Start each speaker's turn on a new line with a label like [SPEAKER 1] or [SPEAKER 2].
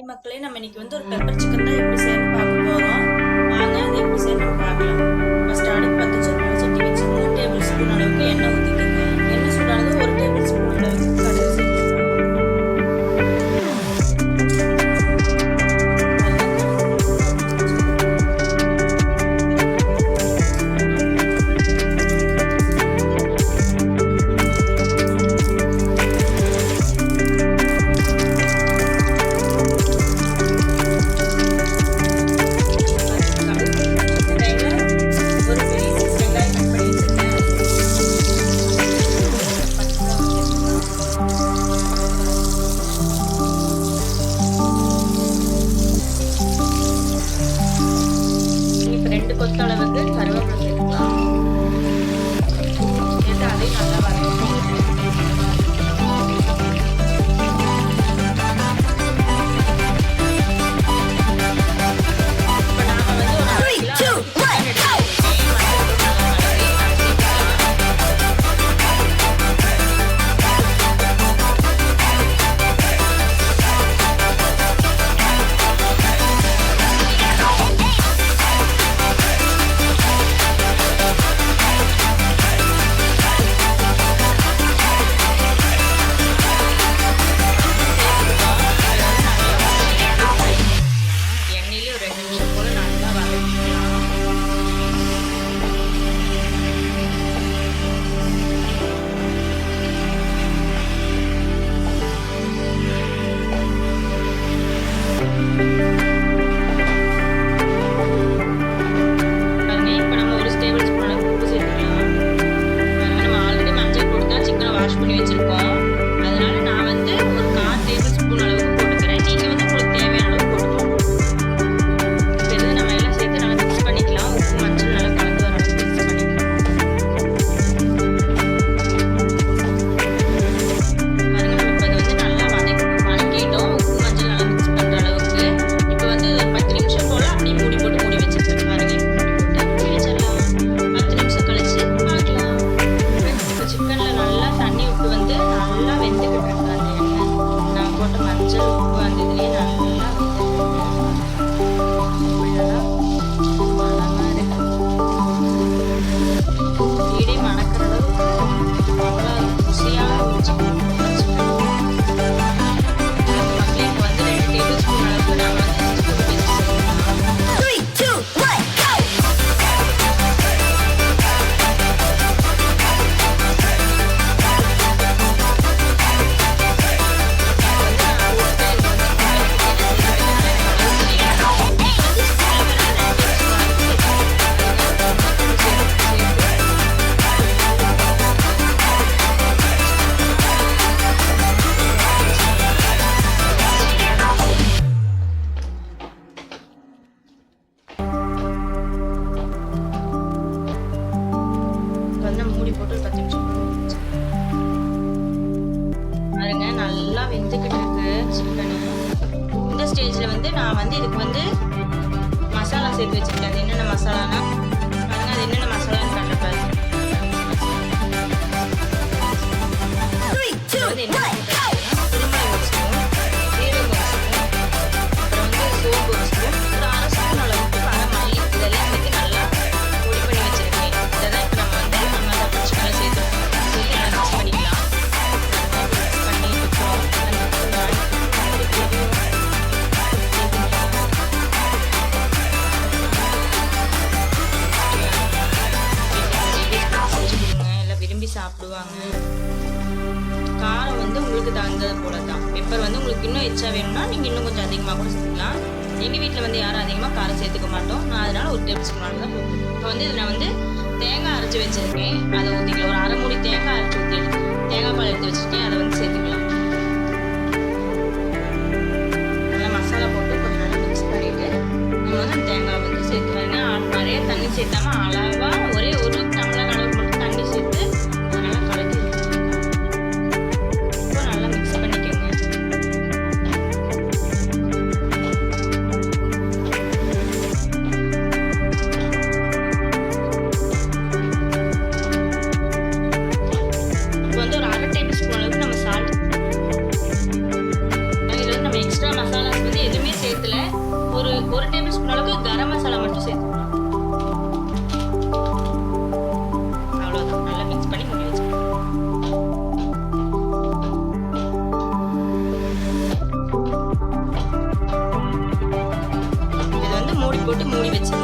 [SPEAKER 1] Hi மக்களே, நம்ம இன்னைக்கு வந்து ஒரு பெப்பர் சிக்கன் தான் எப்படி செய்யணும்னு பார்க்க போறோம். வாங்க அது எப்படி செய்யணும்னு பார்க்கலாம். ஃபர்ஸ்ட் அடுப்பு பற்ற வச்சு சட்டி வச்சு 3 டேபிள் ஸ்பூன் அளவுக்கு எண்ணெய் ஊற்றிக்கோங்க. எண்ணெய் சூடானது 1 டேபிள் ஸ்பூன் அளவுக்கு கடுகு சேர்த்துக்கலாம். கொத்த அளவுக்கு கருவேப்பிலை சேர்த்துக்கலாம். சேர்த்து அதையும் நல்லா வதக்கணும். இப்போ நாம வந்து ஒரு 1/2 கிலோ மூடி போட்டு ஒரு 10 நிமிஷம் பாருங்க. நல்லா வெந்துக்கிட்டு இருக்கு சிக்கன். இந்த ஸ்டேஜில் வந்து நான் வந்து இதுக்கு வந்து மசாலா சேர்த்து வச்சுருக்கேன். அது என்னென்ன மசாலானா பாருங்க, அது என்னென்ன மசாலான்னு காட்டுறேன். வந்து என்ன குருமிளகு ஒரு ஸ்பூன், சீரகம் ஒரு ஸ்பூன், அப்புறம் வந்து சோம்பு ஒரு ஸ்பூன், ஒரு 1/2 ஸ்பூன் அளவுக்கு மல்லி, இதெல்லாம் சேர்த்து நல்லா பொடி பண்ணி வச்சுருக்கேன். இதெல்லாம் இப்போ நம்ம வந்து நம்ம சிக்கனை சேர்த்து நல்லா மிக்ஸ் பண்ணிக்கலாம். மிக்ஸ் பண்ணிட்டுருக்கோம். எல்லாம் விரும்பி சாப்பிடுவாங்க. காரம் வந்து உங்களுக்கு தகுந்தது போல தான். பெப்பர் வந்து உங்களுக்கு இன்னும் எச்சா வேணும்னா நீங்கள் இன்னும் கொஞ்சம் அதிகமாக கூட சேர்த்துக்கலாம். எங்கள் வீட்டில் வந்து யாரும் அதிகமாக காரம் சேர்த்துக்க மாட்டோம். நான் அதனால் 1 டேபிள் ஸ்பூன் தான் போடுவேன். இப்போ வந்து இதில் நான் வந்து தேங்காய் அரைச்சி வச்சுருக்கேன். அதை ஊற்றிக்கலாம். ஒரு 1/2 மூடி தேங்காய் அரைச்சி தேங்காய் பால் எடுத்து வச்சுருக்கேன். அதை வந்து சேர்த்துக்கலாம். நல்லா மசாலா போட்டு கொஞ்சம் நல்லா மிக்ஸ் பண்ணிவிட்டு நம்ம வந்து தேங்காய் வந்து சேர்த்துக்கலாம். நிறைய தண்ணி சேர்த்தாம அளவாக ஒரே ஒரு டம்ளர் அளவுக்கு மட்டும் தண்ணி சேர்த்து நல்லா கலக்கி இப்போ நல்லா மிக்ஸ் பண்ணிக்கோங்க. இப்போ வந்து ஒரு 1/2 டேபிள் ஸ்பூன் அளவுக்கு நம்ம சால்ட், இதில் வந்து நம்ம எக்ஸ்ட்ரா மசாலாஸ் வந்து எதுவும் சேர்த்துல ஒரு டேபிள் ஸ்பூன் அளவுக்கு கரம் மசாலா மட்டும் சேர்த்துக்கலாம். அவ்வளோதான். நல்லா மிக்ஸ் பண்ணி மூடி வச்சுக்கலாம். இது வந்து மூடி போட்டு மூடி வச்சு